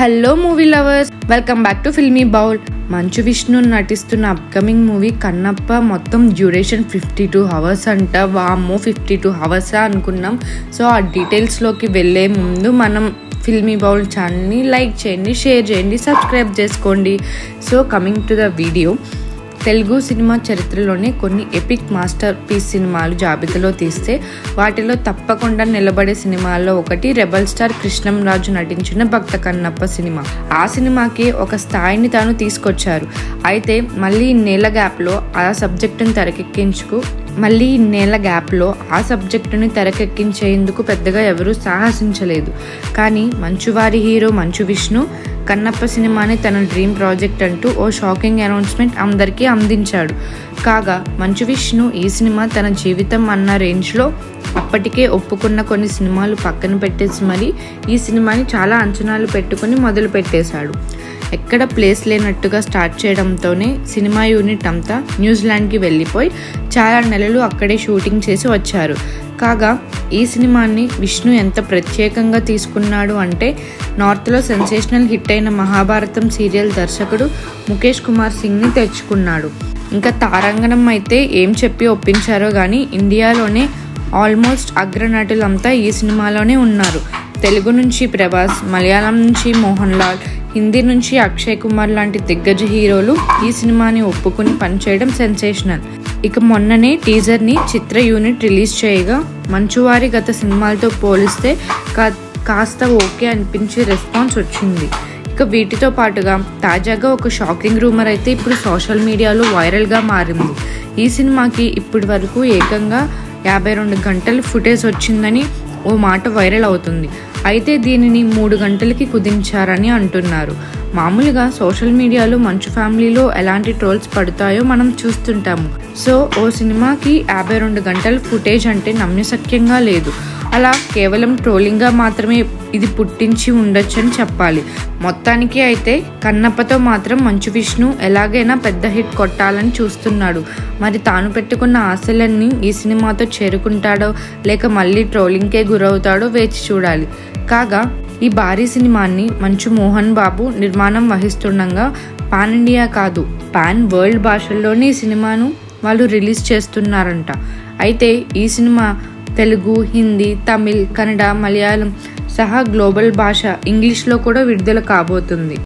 Hello movie lovers, welcome back to filmy bowl. Manchu Vishnu నటిస్తున్న upcoming movie Kannappa మొత్తం duration 52 hours అంట. వామ్మో 52 hours అనుకున్నాం. సో ఆ డీటెయిల్స్లోకి వెళ్ళే ముందు మనం ఫిల్మీ బౌల్ ఛానల్ని లైక్ చేయండి, షేర్ చేయండి, సబ్స్క్రైబ్ చేసుకోండి. So coming to the video, Telugu cinema చరిత్రలోనే కొన్ని ఎపిక్ మాస్టర్ పీస్ సినిమాలు జాబితాలో తీస్తే వాటిలో తప్పకుండా నిలబడే సినిమాల్లో ఒకటి రెబల్ స్టార్ కృష్ణంరాజు నటించిన భక్త కన్నప్ప సినిమా. ఆ సినిమాకి ఒక స్థాయిని తాను తీసుకొచ్చారు. అయితే మళ్ళీ ఇన్నేళ్ల గ్యాప్లో ఆ సబ్జెక్టుని తెరకెక్కించేందుకు పెద్దగా ఎవరూ సాహసించలేదు. కానీ మంచువారి హీరో మంచు విష్ణు కన్నప్ప సినిమాని తన డ్రీమ్ ప్రాజెక్ట్ అంటూ ఓ షాకింగ్ అనౌన్స్మెంట్ అందరికీ అందించాడు. కాగా మంచు విష్ణు ఈ సినిమా తన జీవితం అన్న రేంజ్లో అప్పటికే ఒప్పుకున్న కొన్ని సినిమాలు పక్కన పెట్టేసి మరి ఈ సినిమాని చాలా అంచనాలు పెట్టుకుని మొదలు పెట్టేశాడు. ఎక్కడ ప్లేస్ లేనట్టుగా స్టార్ట్ చేయడంతోనే సినిమా యూనిట్ అంతా న్యూజిలాండ్కి వెళ్ళిపోయి చాలా నెలలు అక్కడే షూటింగ్ చేసి వచ్చారు. కాగా ఈ సినిమాని విష్ణు ఎంత ప్రత్యేకంగా తీసుకున్నాడు అంటే, నార్త్లో సెన్సేషనల్ హిట్ అయిన మహాభారతం సీరియల్ దర్శకుడు ముఖేష్ కుమార్ సింగ్ని తెచ్చుకున్నాడు. ఇంకా తారాంగణం అయితే ఏం చెప్పి ఒప్పించారో కానీ ఇండియాలోనే ఆల్మోస్ట్ అగ్రనటులంతా ఈ సినిమాలోనే ఉన్నారు. తెలుగు నుంచి ప్రభాస్, మలయాళం నుంచి మోహన్ లాల్, హిందీ నుంచి అక్షయ్ కుమార్ లాంటి దిగ్గజ హీరోలు ఈ సినిమాని ఒప్పుకుని పనిచేయడం సెన్సేషనల్. ఇక మొన్ననే టీజర్ని చిత్ర యూనిట్ రిలీజ్ చేయగా మంచువారి గత సినిమాలతో పోలిస్తే కాస్త ఓకే అనిపించే రెస్పాన్స్ వచ్చింది. ఇక వీటితో పాటుగా తాజాగా ఒక షాకింగ్ రూమర్ అయితే ఇప్పుడు సోషల్ మీడియాలో వైరల్గా మారింది. ఈ సినిమాకి ఇప్పటి వరకు ఏకంగా 52 గంటలు ఫుటేజ్ వచ్చిందని ఓ మాట వైరల్ అవుతుంది. అయితే దీనిని 3 గంటలకి కుదించారని అంటున్నారు. మామూలుగా సోషల్ మీడియాలో మంచు ఫ్యామిలీలో ఎలాంటి ట్రోల్స్ పడతాయో మనం చూస్తుంటాము. సో ఓ సినిమాకి 52 గంటల ఫుటేజ్ అంటే నమ్మశక్యంగా లేదు. అలా కేవలం ట్రోలింగ్గా మాత్రమే ఇది పుట్టించి ఉండొచ్చని చెప్పాలి. మొత్తానికి అయితే కన్నప్పతో మాత్రం మంచు విష్ణు ఎలాగైనా పెద్ద హిట్ కొట్టాలని చూస్తున్నాడు. మరి తాను పెట్టుకున్న ఆశలన్నీ ఈ సినిమాతో చేరుకుంటాడో లేక మళ్ళీ ట్రోలింగ్కే గురవుతాడో వేచి చూడాలి. కాగా ఈ భారీ సినిమాని మంచు మోహన్ బాబు నిర్మాణం వహిస్తుండగా పాన్ ఇండియా కాదు, పాన్ వరల్డ్ భాషల్లోనే ఈ సినిమాను వాళ్ళు రిలీజ్ చేస్తున్నారంట. అయితే ఈ సినిమా తెలుగు, హిందీ, తమిళ్, కన్నడ, మలయాళం సహా గ్లోబల్ భాష ఇంగ్లీష్లో కూడా విడుదల కాబోతుంది.